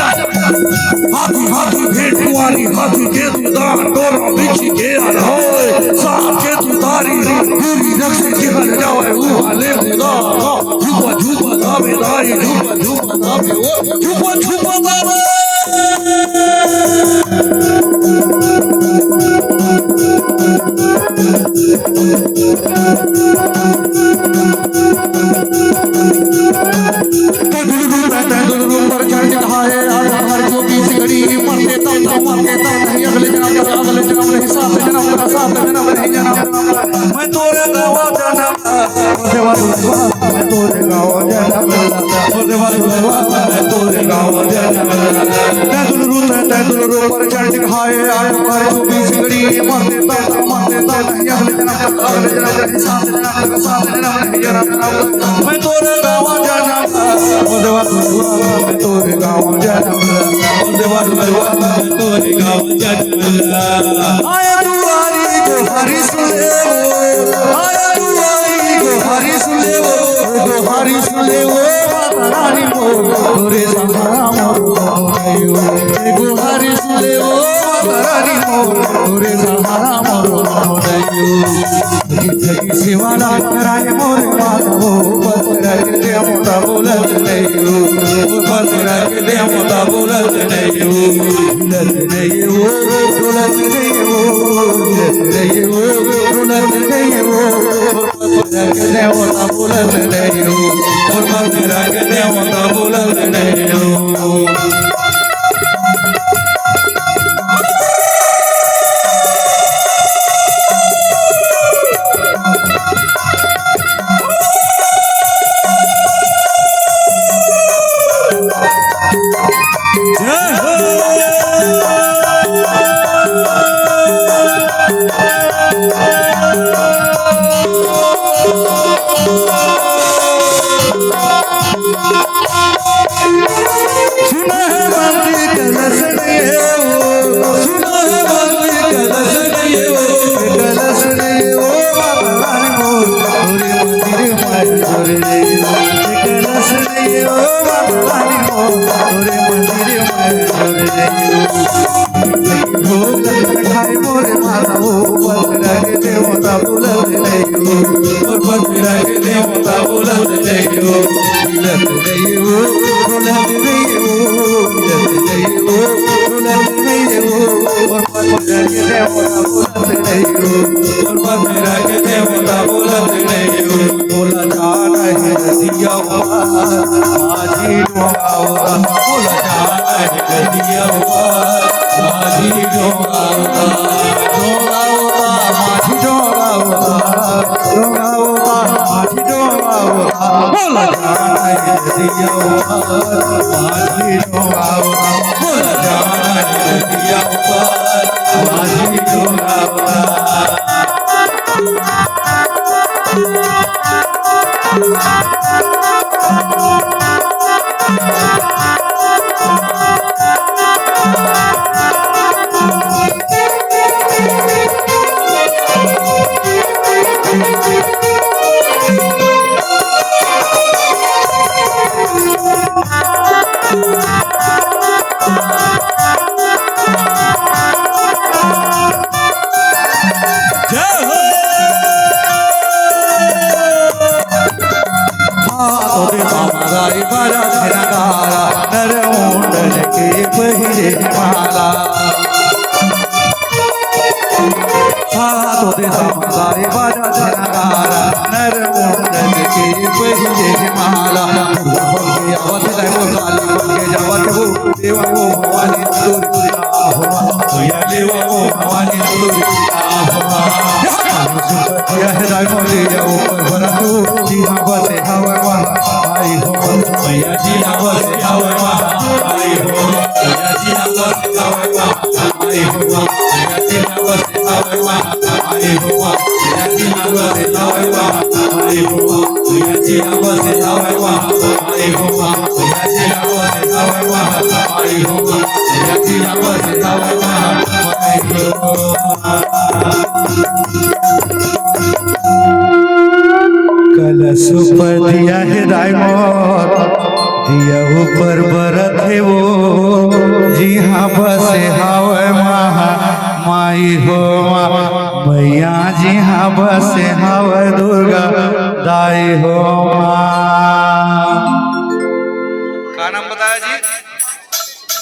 हाथी हाथी भेंट कुआरी हाथी के दुदार डोरा बिछी के आरोय सांप के दुदारी पूरी रक्ष जिहल जावे वो हाले खुदा झुपा झुपा दावेदारी झुपा झुपा दावे वो झुपा झुपा दावे मैं तोरे गाँव जन्म मैं तोरे गाँव जन्म मैं तोरे गाँव जन्म तैदुलरू पर चढ़ खाए आए पर चुपी सिगड़ी मरते नहीं अगले जन्म साथ जन्म मैं तोरे गाँव जन्म मैं तोरे गाँव जन्म मैं तोरे गाँव जन्म आया दुआरी को हरी सुने आया दुआरी को हरी सुने वो रानी मोर तोरे सहारा मोर को हरी सुने वो रानी मोर तोरे सहारा मोर जगी शिवाला कराए मोर माधो पत्र दे मोटा बोलत नहीं पत्र दे मोटा बोलत नहीं बोलत नहीं बोलत नहीं बोलत नहीं पत्र दे मोटा बोलत नहीं पत्र दे मोटा बोलत नहीं Hare कलश पर दिया है दाइमोर दिया ऊपर बरत है वो जी हाँ बसे हावे महा माई हो मैया जी हाँ बसे हावे दुर्गा दाई हो माँ